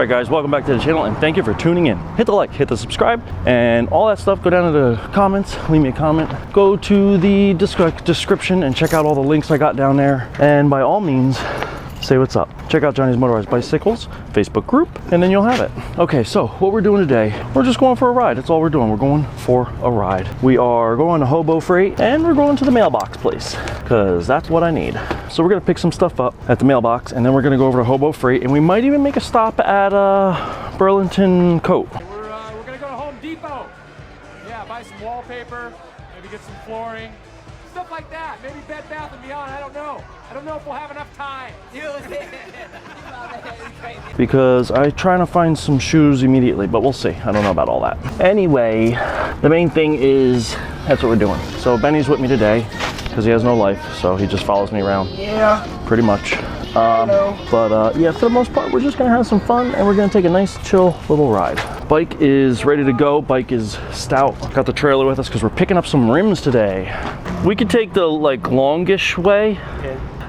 Alright guys, welcome back to the channel and thank you for tuning in. Hit the like, hit the subscribe, and all that stuff. Go down to the comments, leave me a comment. Go to the description and check out all the links I got down there. And by all means, say what's up. Check out Johnny's Motorized Bicycles Facebook group, and then you'll have it. Okay, so what we're doing today, we're just going for a ride. That's all we're doing. We're going for a ride. We are going to Hobo Freight, and we're going to the mailbox place, because that's what I need. So we're gonna pick some stuff up at the mailbox, and then we're gonna go over to Hobo Freight, and we might even make a stop at Burlington Coat. We're gonna go to Home Depot. Yeah, buy some wallpaper, maybe get some flooring, stuff like that. Maybe Bed Bath & Beyond, I don't know. I don't know if we'll have enough time. Because I'm trying to find some shoes immediately, but we'll see. I don't know about all that. Anyway, the main thing is, that's what we're doing. So Benny's with me today, because he has no life, so he just follows me around. Yeah. Pretty much. Yeah, for the most part, we're just gonna have some fun, and we're gonna take a nice, chill little ride. Bike is ready to go. Bike is stout. Got the trailer with us because we're picking up some rims today. We could take the longish way,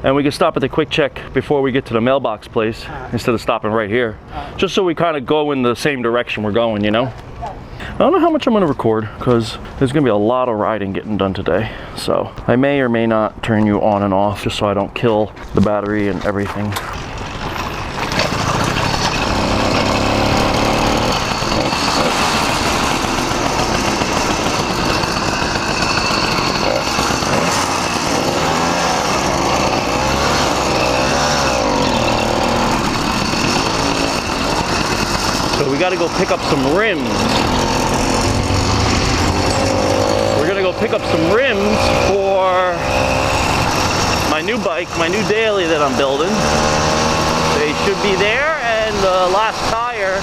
and we could stop at the quick check before we get to the mailbox place instead of stopping right here. Just so we kind of go in the same direction we're going, you know? I don't know how much I'm going to record because there's going to be a lot of riding getting done today. So I may or may not turn you on and off just so I don't kill the battery and everything. So we got to go pick up some rims. We're gonna go pick up some rims for my new bike, my new daily that I'm building. They should be there, and the last tire.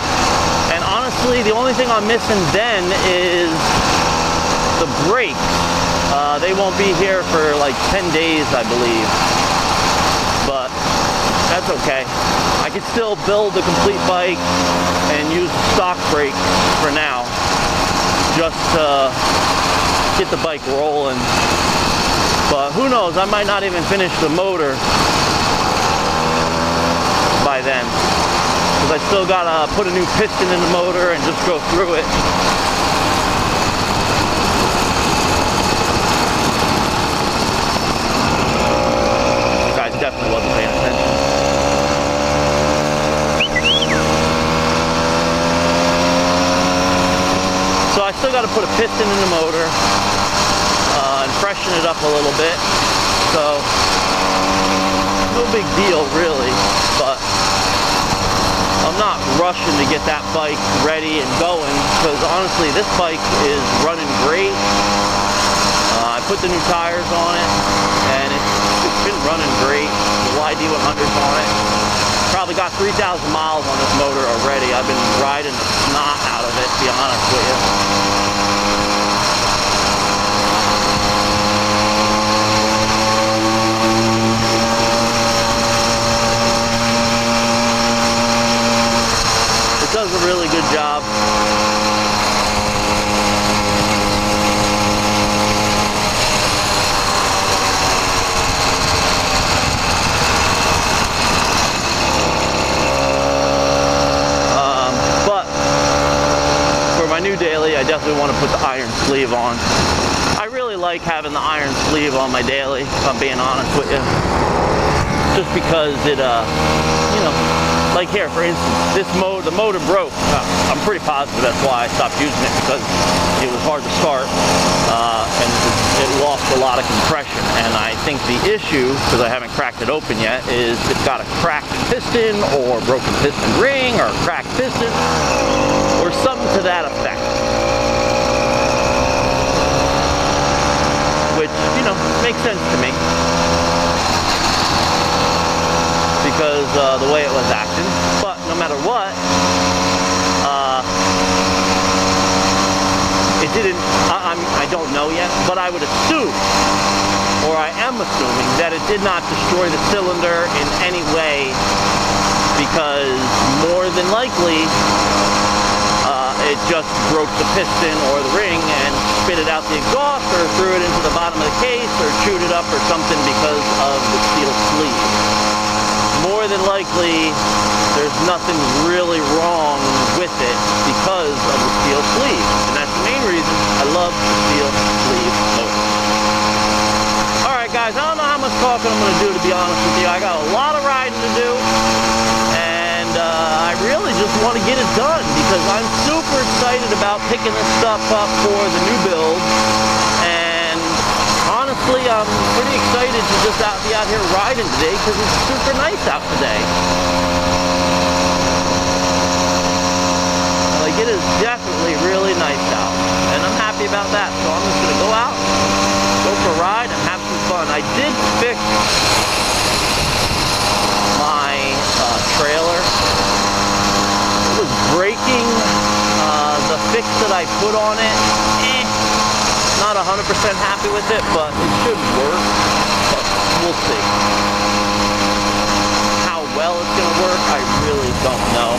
And honestly, the only thing I'm missing then is the brakes. They won't be here for like 10 days, I believe. But that's okay. I can still build a complete bike and use stock brakes for now, just to get the bike rolling. But who knows, I might not even finish the motor by then, because I still gotta put a new piston in the motor and just go through it. This guy definitely wasn't paying attention. So I still got to put a piston in the motor and freshen it up a little bit. So no big deal really, but I'm not rushing to get that bike ready and going, because honestly this bike is running great. I put the new tires on it and it's been running great. The YD100's on it. Probably got 3,000 miles on this motor already. I've been riding the snot out of it, to be honest with you. It does a really good job. My new daily, I definitely want to put the iron sleeve on. I really like having the iron sleeve on my daily, if I'm being honest with you. Just because it, you know, like here, for instance, the motor broke. I'm pretty positive that's why I stopped using it, because it was hard to start, and it lost a lot of compression. And I think the issue, because I haven't cracked it open yet, is it's got a cracked piston or broken piston ring or a cracked piston or something to that effect. Which, you know, makes sense to me, because the way it was acting. But no matter what, it didn't, I don't know yet, but I would assume, or I am assuming, that it did not destroy the cylinder in any way, because more than likely it just broke the piston or the ring and spit it out the exhaust, or threw it into the bottom of the case, or chewed it up or something because of the steel sleeve. more than likely there's nothing really wrong with it because of the steel sleeve. And that's the main reason I love the steel sleeve motor. Alright guys, I don't know how much talking I'm going to do, to be honest with you. I got a lot of riding to do, and I really just want to get it done because I'm super excited about picking this stuff up for the new build. And honestly, I'm pretty excited to just be out here riding today because it's super nice out today. Like, it is definitely really nice out, and I'm happy about that. So I'm just going to go out, go for a ride, and have some fun. I did fix my trailer. It was breaking. The fix that I put on it, not 100% happy with it, but it should work. But we'll see. How well it's going to work, I really don't know.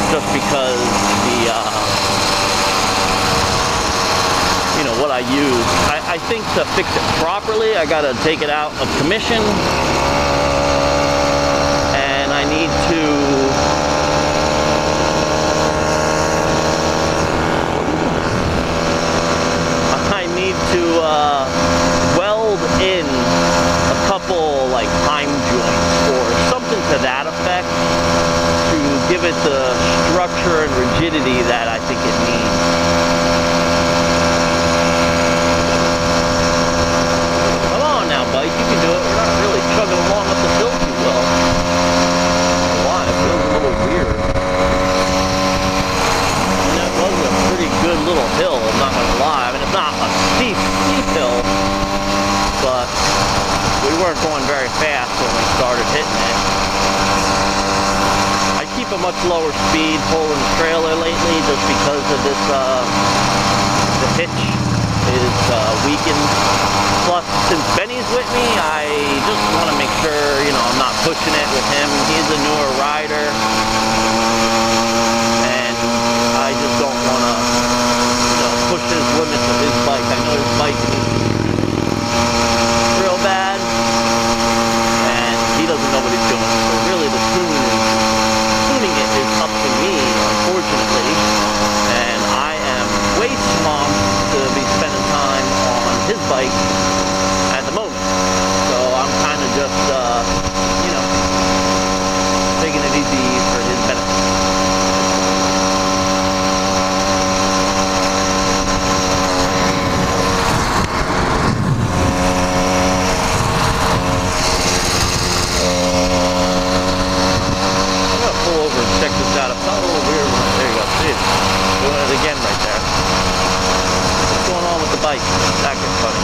Just because the, you know, what I use. I think to fix it properly, I got to take it out of commission. And I need to weld in a couple like time joints or something to that effect to give it the structure and rigidity that I think it needs. Come on now, bike, you can do it. We're not really chugging along up the hill too well. Why? It feels a little weird. And that was a pretty good little hill, I'm not going to lie. I mean, it's not a steep hill, but we weren't going very fast when we started hitting it. I keep a much lower speed pulling the trailer lately just because of this, the hitch is weakened. Plus, since Benny's with me, I just want to make sure, you know, I'm not pushing it with him. He's a newer rider, and I just don't want to, you know, push his limits of his bike. I know his bike needs real bad, and he doesn't know what he's doing. So really, the tuning it is up to me, unfortunately. And I am way too pumped to be spending time on his bike at the moment. So I'm kind of just, you know, taking it easy for his benefit. Check this out. It felt a little weird when there you go. See it? Doing it again right there. What's going on with the bike? That gets funny.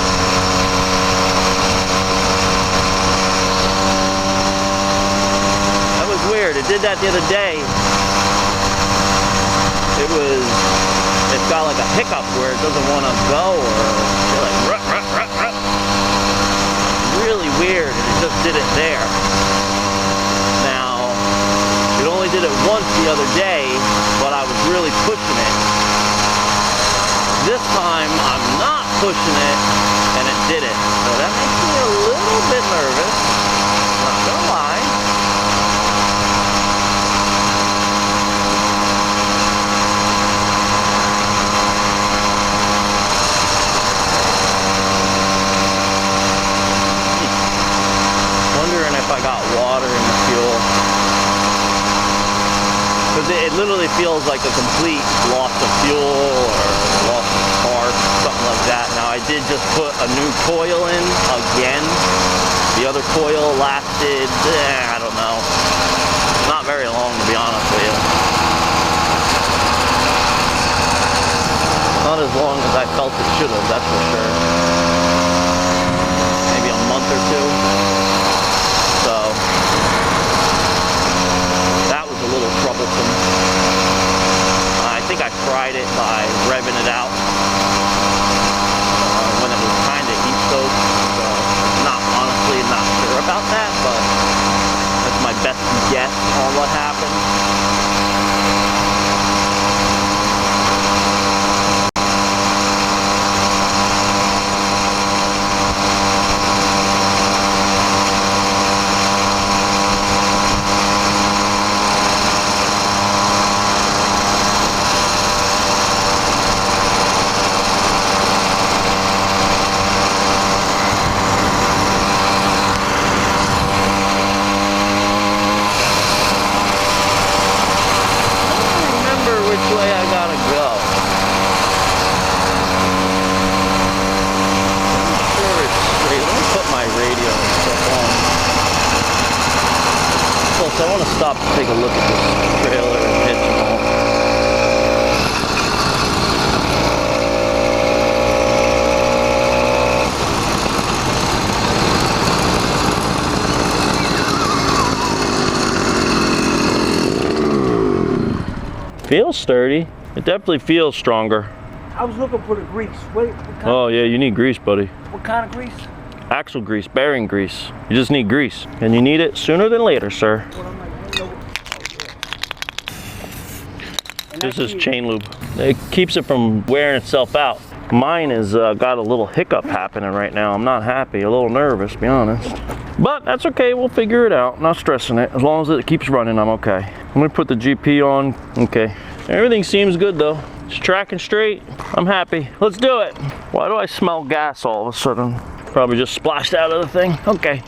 That was weird. It did that the other day. It got like a hiccup where it doesn't want to go, or you're like rut, rut, rut, rut. Really weird, and it just did it there. Did it once the other day, but I was really pushing it. This time I'm not pushing it, and it did it. So that makes me a little bit nervous, not gonna lie. Wondering if I got water in the fuel. Because it literally feels like a complete loss of fuel or loss of spark, something like that. Now I did just put a new coil in again. The other coil lasted, I don't know, not very long, to be honest with you. Not as long as I felt it should have, that's for sure. Maybe a month or two. So a little troublesome. I think I tried it by revving it out when it was kind of heat soaked. So honestly not sure about that, but that's my best guess on what happened. take a look at this trailer and hitch and all. Feels sturdy. It definitely feels stronger. I was looking for the grease. What kind, Oh yeah, you need grease, buddy. what kind of grease? Axle grease, bearing grease. You just need grease. And you need it sooner than later, sir. Well, I'm like, I don't know what- This is chain lube. It keeps it from wearing itself out. Mine has got a little hiccup happening right now. I'm not happy, a little nervous, to be honest. But that's okay, we'll figure it out. Not stressing it. As long as it keeps running, I'm okay. I'm gonna put the GP on. Okay. Everything seems good though. It's tracking straight. I'm happy. Let's do it. Why do I smell gas all of a sudden? Probably just splashed out of the thing. Okay.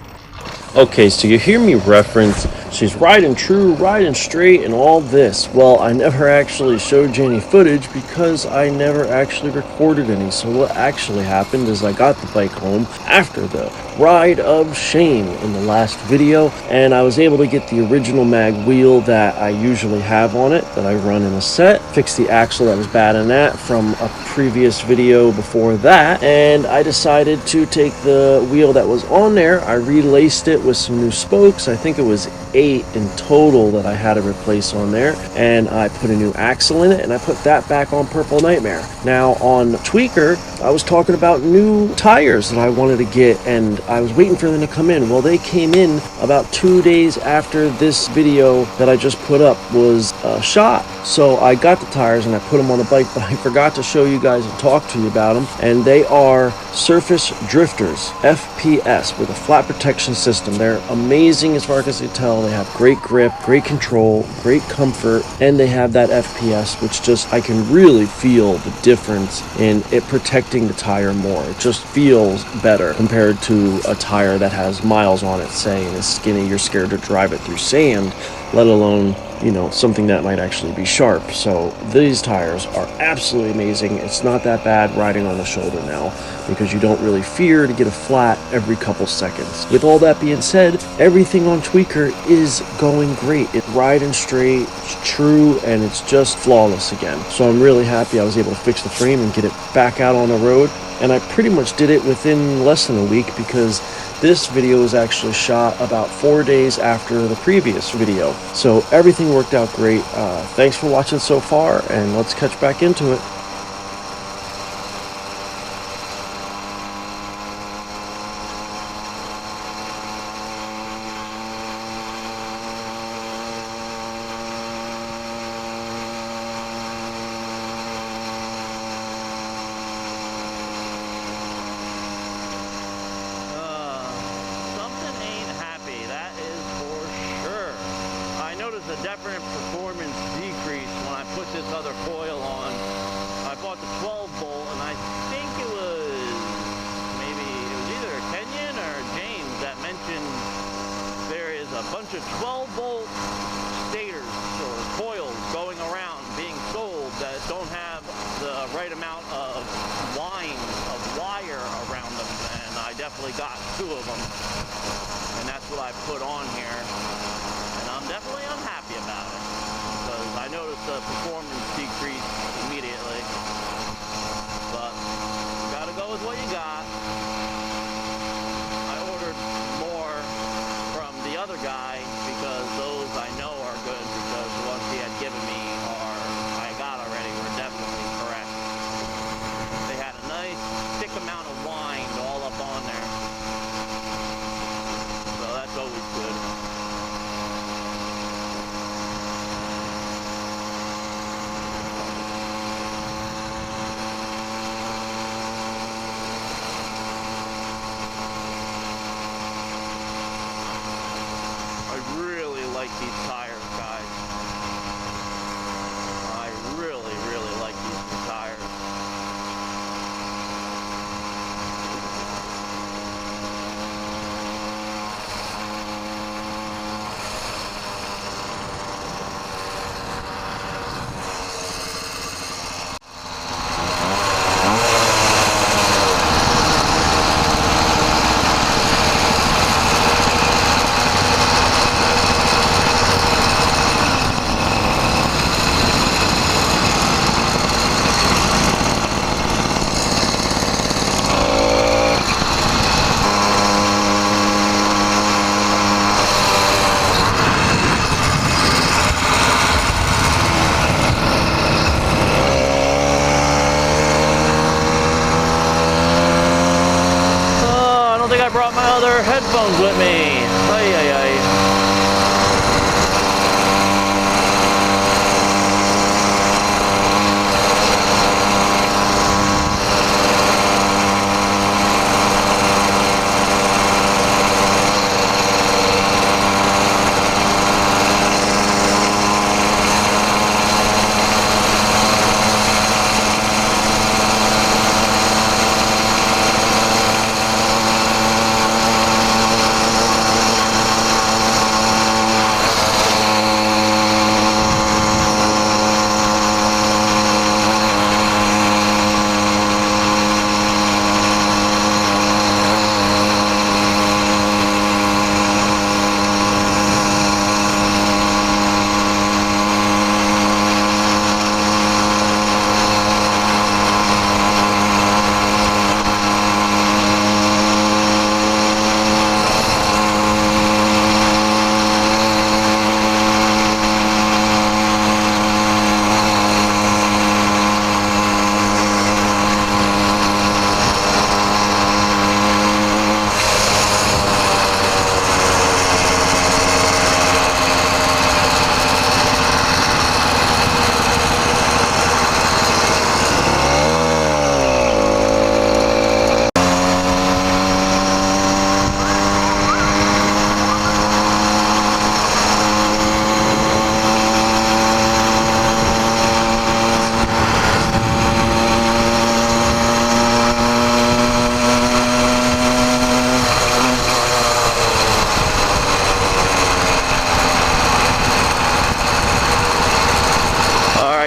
Okay, so you hear me reference, she's riding true, riding straight, and all this. Well, I never actually showed you any footage because I never actually recorded any. So what actually happened is I got the bike home after the ride of shame in the last video, and I was able to get the original mag wheel that I usually have on it, that I run in a set, fix the axle that was bad in that from a previous video before that, and I decided to take the wheel that was on there, I relaced it with some new spokes. I think it was 8 in total that I had to replace on there, and I put a new axle in it, and I put that back on Purple Nightmare. Now on Tweaker, I was talking about new tires that I wanted to get, and I was waiting for them to come in. Well, they came in about 2 days after this video that I just put up was shot. So I got the tires and I put them on the bike, but I forgot to show you guys and talk to you about them. And they are Surface Drifters FPS with a flat protection system. They're amazing as far as I can tell. They have great grip, great control, great comfort, and they have that FPS, which just, I can really feel the difference in it protecting the tire more. It just feels better compared to a tire that has miles on it, say, and is skinny. You're scared to drive it through sand, let alone, you know, something that might actually be sharp. So these tires are absolutely amazing. It's not that bad riding on the shoulder now because you don't really fear to get a flat every couple seconds. With all that being said, everything on Tweaker is going great. It's riding straight, it's true, and it's just flawless again. So I'm really happy I was able to fix the frame and get it back out on the road. And I pretty much did it within less than a week because this video was actually shot about 4 days after the previous video. So everything worked out great. Thanks for watching so far, and let's catch back into it. A definite performance decrease when I put this other coil on. I bought the 12 volt and I think it was either Kenyon or James that mentioned there is a bunch of 12 volt stators or coils going around being sold that don't have the right amount of wire around them, and I definitely got 2 of them, and that's what I put on here. I'm definitely unhappy about it because I noticed the performance decrease immediately, but you gotta go with what you got. I ordered more from the other guy because those I know are good, because the ones he had given me I got already were definitely correct. They had a nice thick amount of wind all up on there, so that's always good. brought my other headphones with me. Ay, ay, ay.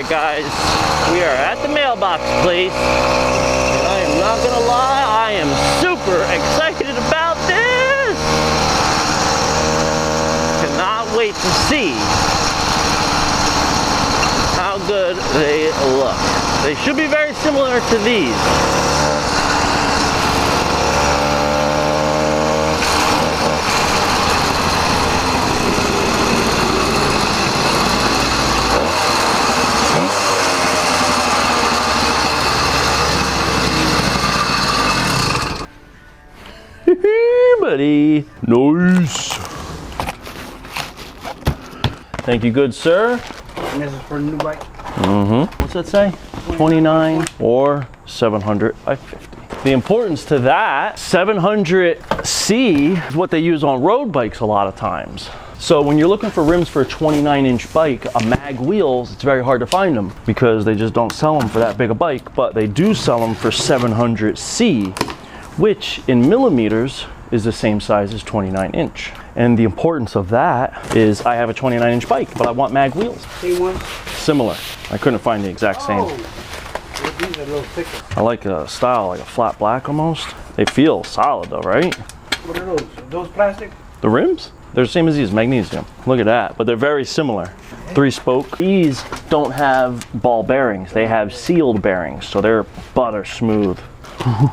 Guys, we are at the mailbox place. I am not gonna lie, I am super excited about this. Cannot wait to see how good they look. They should be very similar to these. Buddy. Nice. Thank you, good sir. And this is for a new bike. What's that say? 29 or 700 by 50. The importance to that, 700C is what they use on road bikes a lot of times. So when you're looking for rims for a 29-inch bike, a mag wheels, it's very hard to find them because they just don't sell them for that big a bike, but they do sell them for 700C, which in millimeters is the same size as 29-inch. And the importance of that is I have a 29-inch bike, but I want mag wheels. Same ones? Similar. I couldn't find the exact same. Oh, these are a little thicker. I like a style, like a flat black almost. They feel solid though, right? What are those? Those plastic? The rims? They're the same as these, magnesium. Look at that, but they're very similar. 3-spoke. These don't have ball bearings. They have sealed bearings, so they're butter smooth.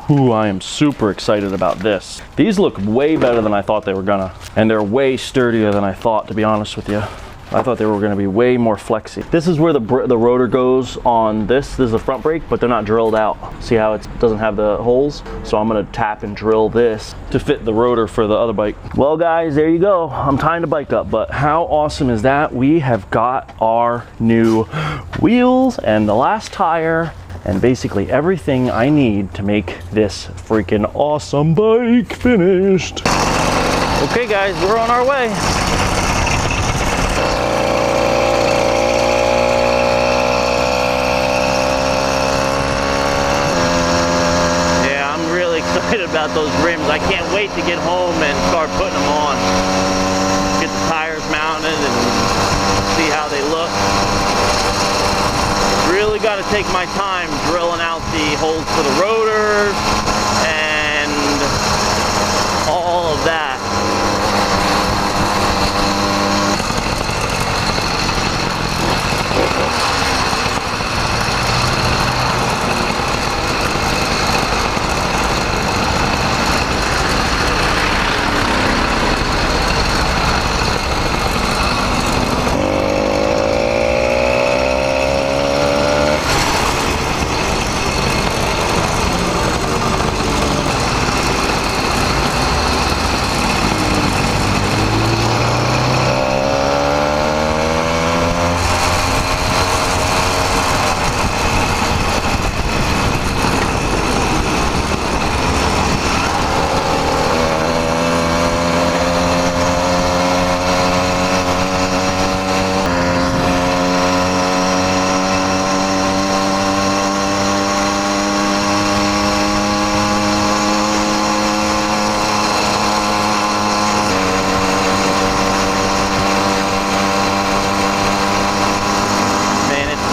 Ooh, I am super excited about this. These look way better than I thought they were gonna. And they're way sturdier than I thought, to be honest with you. I thought they were gonna be way more flexy. This is where the rotor goes on this. This is the front brake, but they're not drilled out. See how it doesn't have the holes? So I'm gonna tap and drill this to fit the rotor for the other bike. Well guys, there you go. I'm tying the bike up, but how awesome is that? We have got our new wheels and the last tire and basically everything I need to make this freaking awesome bike finished. Okay guys, we're on our way. Yeah, I'm really excited about those rims. I can't wait to get home and start putting them on. Get the tires mounted and see how they look. Really got to take my time drilling out the holes for the rotors and all of that.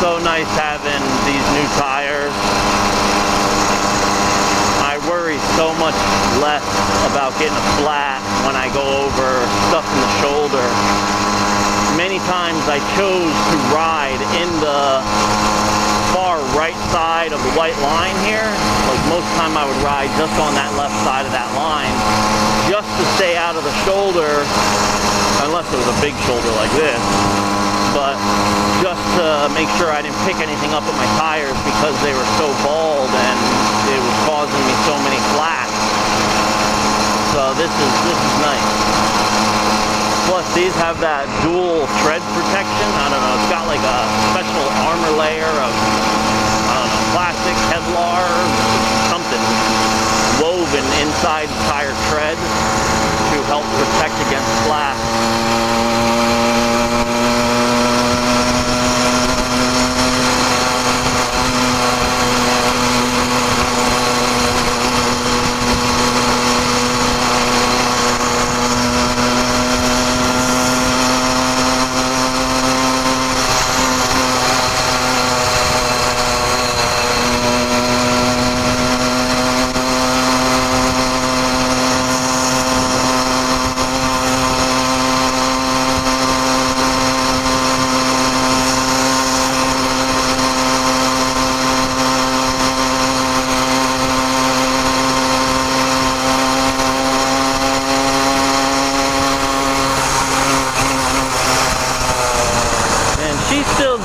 so nice having these new tires. I worry so much less about getting a flat when I go over stuff in the shoulder. Many times I chose to ride in the far right side of the white line here. Like most time I would ride just on that left side of that line just to stay out of the shoulder, unless it was a big shoulder like this, but just to make sure I didn't pick anything up with my tires because they were so bald and it was causing me so many flats. So this is nice. Plus these have that dual tread protection. I don't know, it's got like a special armor layer of plastic, Kevlar, something woven inside the tire tread to help protect against flats.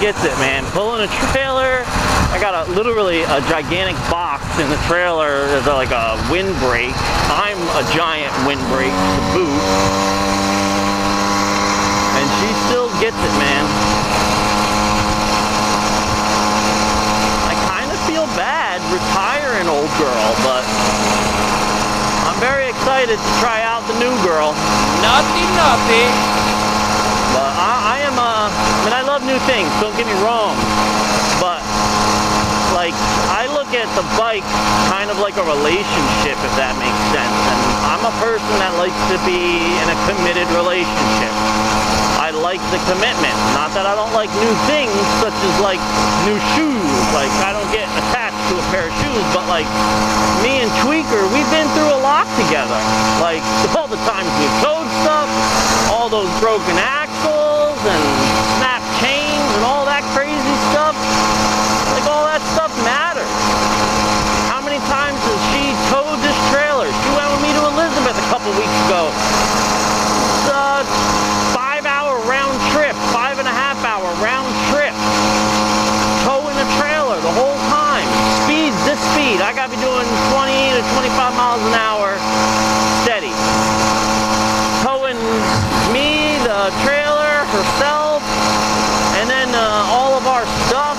Gets it, man. Pulling a trailer, I got literally a gigantic box in the trailer. There's like a windbreak. I'm a giant windbreak to boot, and she still gets it, man. I kind of feel bad retiring, old girl, but I'm very excited to try out the new girl. Naughty. But I mean, I love new things, don't get me wrong, but like, I look at the bike kind of like a relationship, if that makes sense, and I'm a person that likes to be in a committed relationship. I like the commitment, not that I don't like new things, such as like new shoes, like I don't get attached to a pair of shoes, but like, me and Tweaker, we've been through a lot together, like all the times we've towed stuff, all those broken axles and snap chains and all that crazy stuff. Like all that stuff matters. How many times has she towed this trailer? She went with me to Elizabeth a couple weeks ago. It's a 5-hour round trip, 5.5-hour round trip. Towing a trailer the whole time. Speed, this speed. I gotta be doing 20 to 25 miles an hour steady. Towing me, the trailer, herself, and then all of our stuff,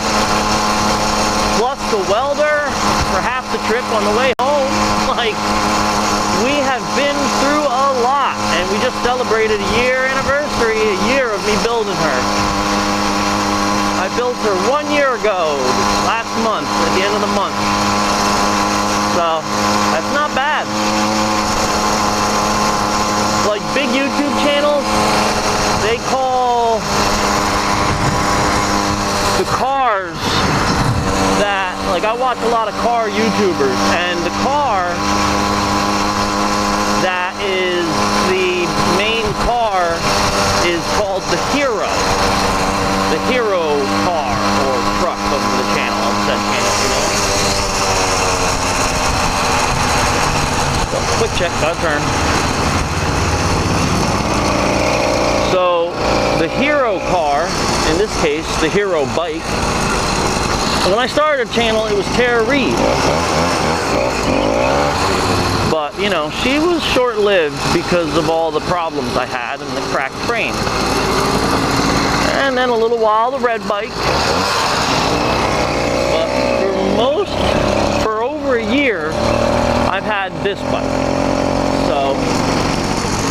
plus the welder for half the trip on the way home. Like, we have been through a lot, and we just celebrated a year anniversary, a year of me building her. I built her 1 year ago, last month, at the end of the month. So, that's not bad. Like big YouTube channels, they call the cars that, like I watch a lot of car YouTubers, and the car that is the main car is called the Hero. The Hero car or truck of the channel, of said channel, you know. So, quick check, got a turn. So, the Hero car, in this case, the Hero bike, when I started a channel, it was Tara Reid. But, you know, she was short-lived because of all the problems I had and the cracked frame. And then a little while, the red bike. But for over a year, I've had this bike. So,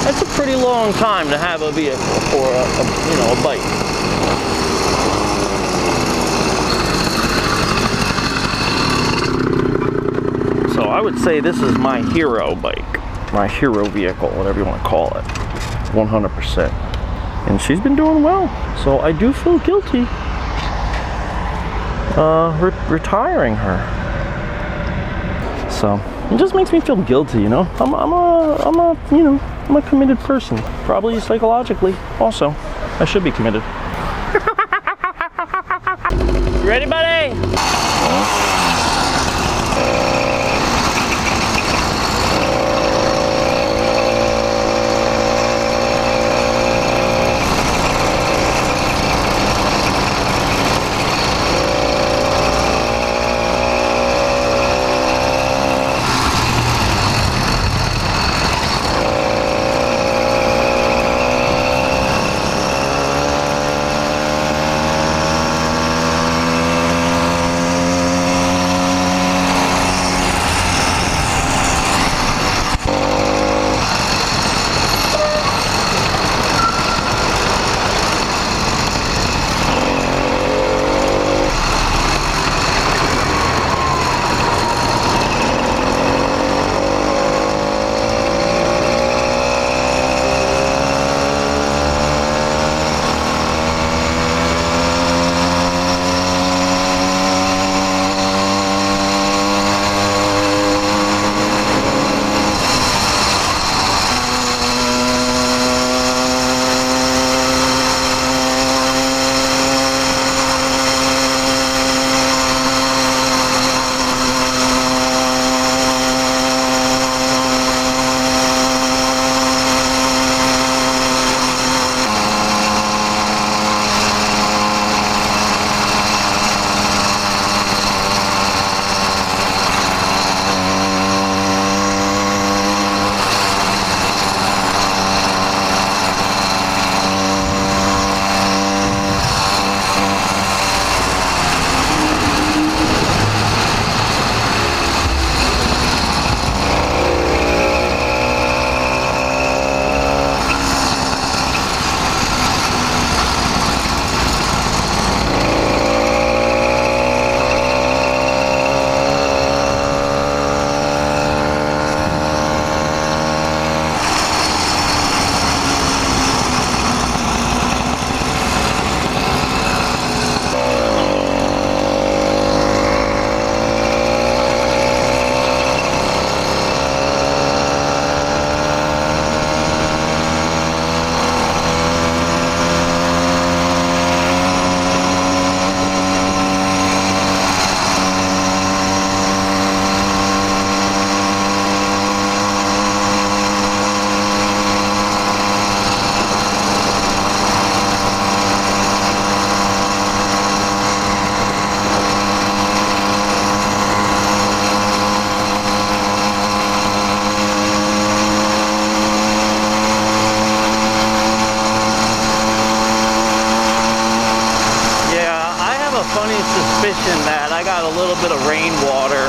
that's a pretty long time to have a vehicle or a bike. So I would say this is my hero bike, my hero vehicle, whatever you want to call it, 100%. And she's been doing well, so I do feel guilty retiring her. So it just makes me feel guilty, you know. I'm a committed person. Probably psychologically also. I should be committed. You ready, buddy? That I got a little bit of rainwater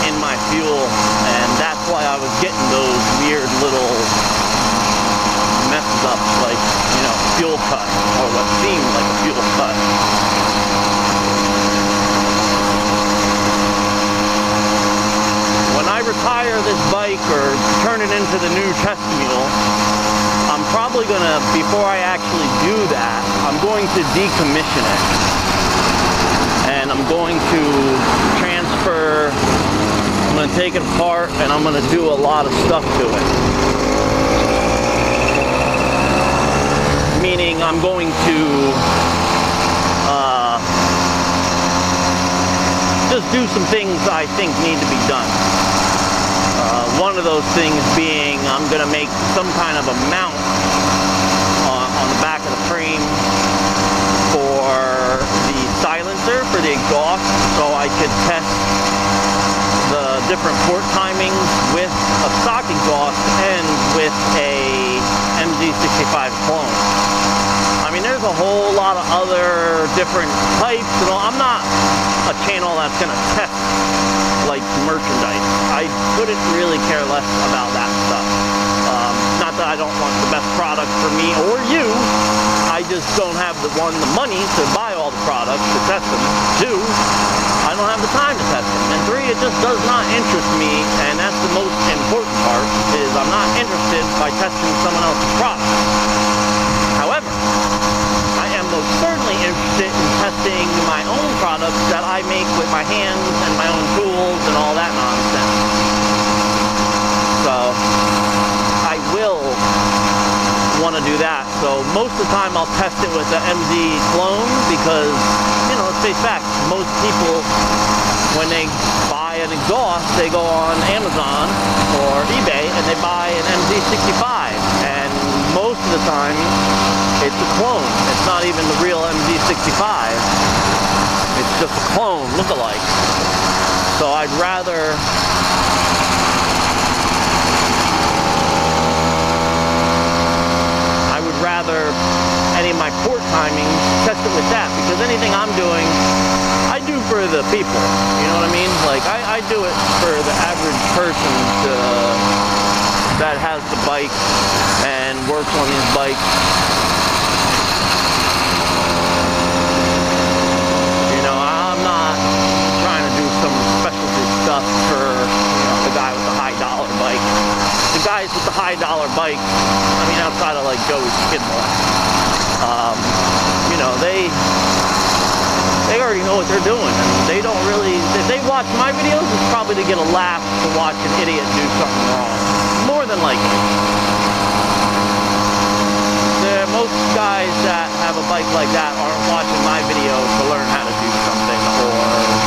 in my fuel, and that's why I was getting those weird little messes up, like, you know, fuel cut, or what seemed like a fuel cut. When I retire this bike or turn it into the new test mule, I'm probably gonna, before I actually do that, I'm going to decommission it. And I'm going to transfer, I'm going to take it apart, and I'm going to do a lot of stuff to it. Meaning I'm going to just do some things I think need to be done. One of those things being I'm going to make some kind of a mount on the back of the frame for the silencer, for the exhaust, so I could test the different port timings with a stock exhaust and with a MZ65 clone. I mean, there's a whole lot of other different types, and I'm not a channel that's going to test like merchandise. I couldn't really care less about that stuff. Not that I don't want the best product for me or you. I just don't have the money to buy all the products to test them. 2, I don't have the time to test them. And 3, it just does not interest me, and that's the most important part, is I'm not interested by testing someone else's product. However, I am most certainly interested in testing my own products that my hands and my own tools and all that nonsense. So I will want to do that. So most of the time I'll test it with the MZ clone because, you know, let's face facts, most people when they buy an exhaust, they go on Amazon or eBay and they buy an MZ65, and most of the time it's a clone. It's not even the real MZ65. It's just a clone look-alike. So I'd rather any of my port timing test it with that, because anything I'm doing I do for the people, you know what I mean? Like I do it for the average person that has the bike and works on his bike. You know, I'm not trying to do some specialty stuff for, you know, the guy with the high dollar bike. The guys with the high dollar bike, I mean, outside of like Joey's Skidmore, you know, they already know what they're doing, and they don't really, if they watch my videos, it's probably to get a laugh to watch an idiot do something wrong, more than likely. Most guys that have a bike like that aren't watching my videos to learn how to do something or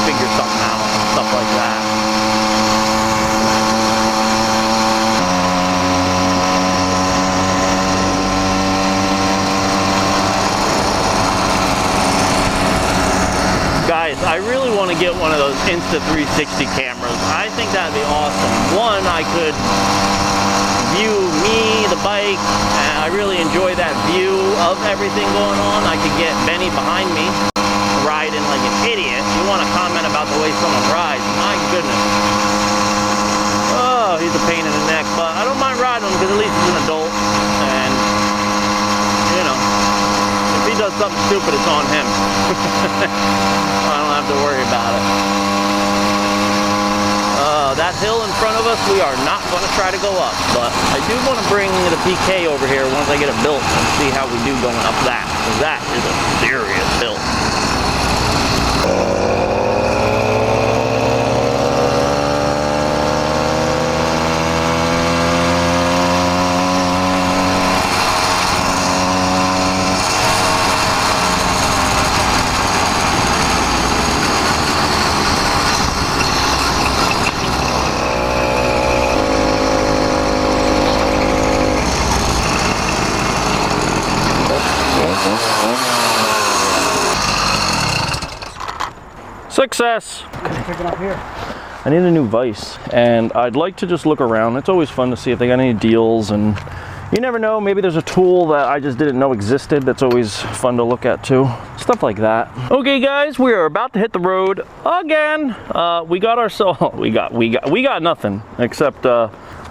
figure something out, stuff like that. Guys, I really want to get one of those Insta360 cameras. I think that'd be awesome. One, I could view me, the bike, and I really enjoy that view of everything going on. I could get Benny behind me riding like an idiot. You want to comment about the way someone rides? My goodness. Oh, he's a pain in the neck, but I don't mind riding him because at least he's an adult, and you know, if he does something stupid, it's on him. I don't have to worry about it. That hill in front of us, we are not going to try to go up, but I do want to bring the PK over here once I get it built and see how we do going up that, because that is a serious hill. Success! Pick it up here. I need a new vise, and I'd like to just look around. It's always fun to see if they got any deals, and you never know, maybe there's a tool that I just didn't know existed that's always fun to look at too. Stuff like that. Okay guys, we are about to hit the road again. We got ourselves, we got nothing except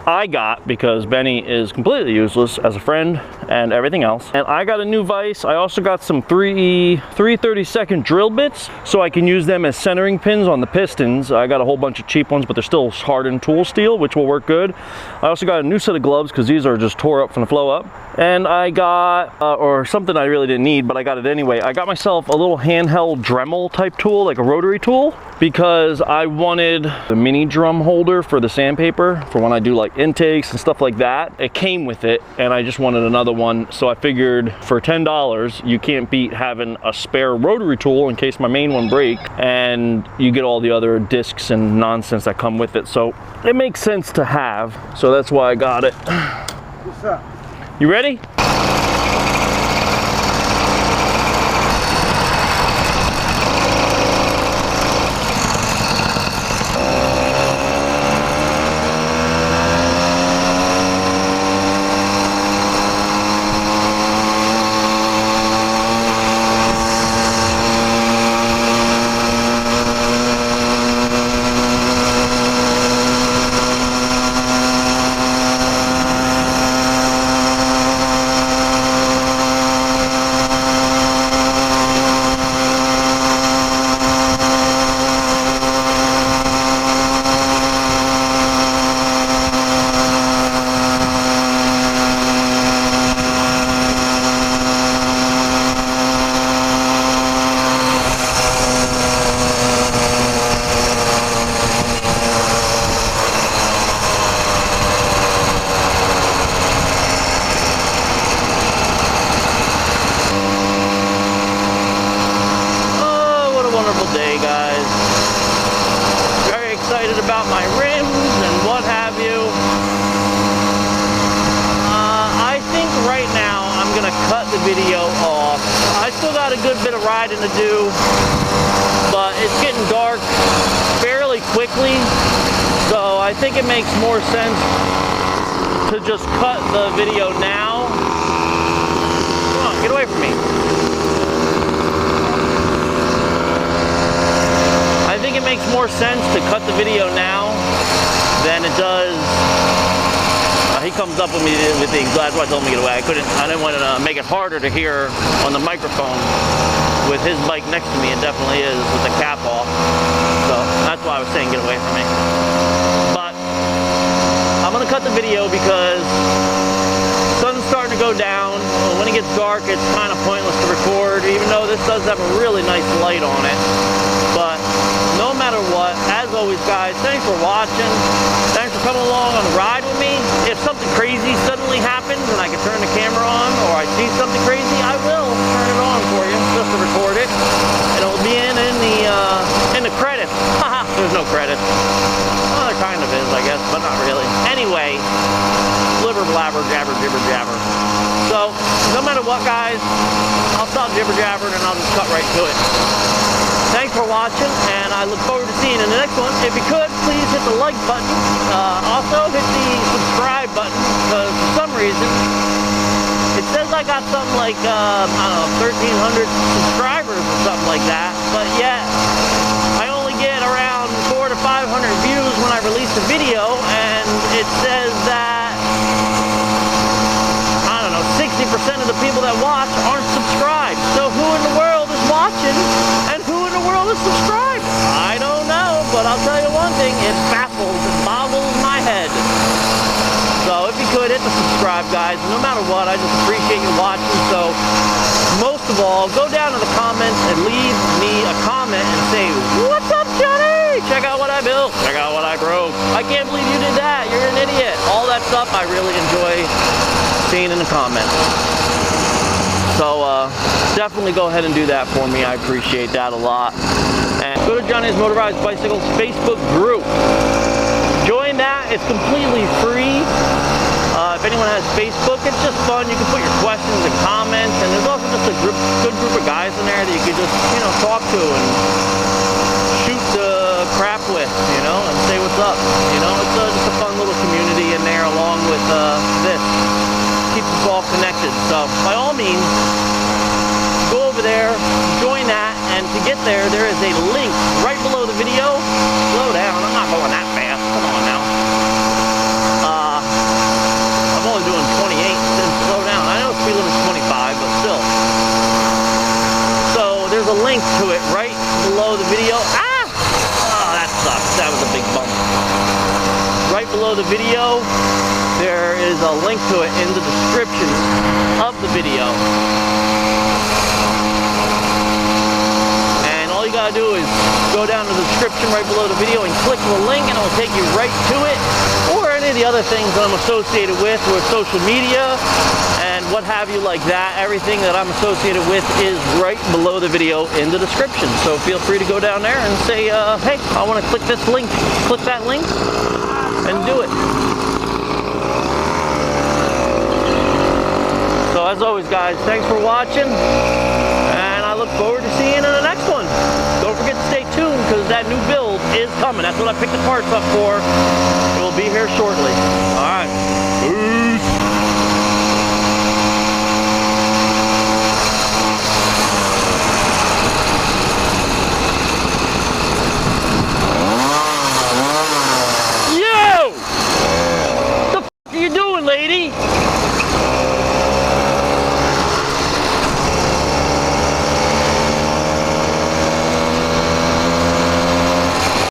I got, because Benny is completely useless as a friend and everything else. And I got a new vise. I also got some 3/32 drill bits, so I can use them as centering pins on the pistons. I got a whole bunch of cheap ones, but they're still hardened tool steel, which will work good. I also got a new set of gloves because these are just tore up from the flow up. And I got, or something I really didn't need, but I got it anyway. I got myself a little handheld Dremel type tool, like a rotary tool, because I wanted the mini drum holder for the sandpaper for when I do like intakes and stuff like that. It came with it, and I just wanted another one, so I figured for $10 you can't beat having a spare rotary tool in case my main one breaks, and you get all the other discs and nonsense that come with it, so it makes sense to have, so that's why I got it. What's up? You ready? memorable day, guys. Very excited about my rims and what have you. I think right now I'm going to cut the video off. I still got a good bit of riding to do, but it's getting dark fairly quickly, so I think it makes more sense to just cut the video now. Come on, get away from me. I think it makes more sense to cut the video now than it does. He comes up with me with things. That's why I told him to get away. I didn't want to make it harder to hear on the microphone with his bike next to me. It definitely is with the cap off. So that's why I was saying get away from me. But I'm gonna cut the video because the sun's starting to go down. When it gets dark, it's kind of pointless to record, even though this does have a really nice light on it. But no matter what, as always, guys, thanks for watching. Thanks for coming along on the ride with me. If something crazy suddenly happens and I can turn the camera on, or I see something crazy, I will turn it on for you just to record it. And it'll be in the credits. Haha, there's no credits. Well, there kind of is, I guess, but not really. Anyway, blibber blabber, jabber, jibber jabber. So, no matter what, guys, I'll stop jibber jabbering and I'll just cut right to it. Thanks for watching, and I look forward to seeing you in the next one. If you could, please hit the like button. Also, hit the subscribe button, because for some reason, it says I got something like, I don't know, 1,300 subscribers or something like that, but yet, I only get around 400 to 500 views when I release a video, and it says that, I don't know, 60% of the people that watch aren't subscribed. So who in the world is watching, and who in the world is subscribed? I don't know, but I'll tell you one thing, it baffles and boggles my head. So if you could, hit the subscribe, guys. No matter what, I just appreciate you watching. So most of all, go down to the comments and leave me a comment and say, what's up, Johnny? Check out what I built. Check out what I broke. I can't believe you did that. You're an idiot. All that stuff I really enjoy seeing in the comments. So definitely go ahead and do that for me. I appreciate that a lot. And go to Johnny's Motorized Bicycles Facebook group. Join that. It's completely free. If anyone has Facebook, it's just fun. You can put your questions and comments, and there's also just a good group of guys in there that you can just, talk to and shoot the crap with, and say what's up. It's just a fun little community in there along with this. Keeps us all connected. So by all means, go over there, join that, and to get there, there is a link right below the video. Slow down, I'm not going that fast. Come on now. I'm only doing 28, then slow down. I know the speed limit's 25, but still. So there's a link to it right below the video. Ah! Oh, that sucks. That was a big bump. Right below the video, there is a link to it in the description of the video. And all you gotta do is go down to the description right below the video and click the link, and it will take you right to it, or any of the other things that I'm associated with social media and what have you like that. Everything that I'm associated with is right below the video in the description. So feel free to go down there and say, hey, I want to click this link. Click that link and do it. So as always, guys, thanks for watching, and I look forward to seeing you in the next one. Don't forget to stay tuned, because that new build is coming. That's what I picked the parts up for. It will be here shortly. All right.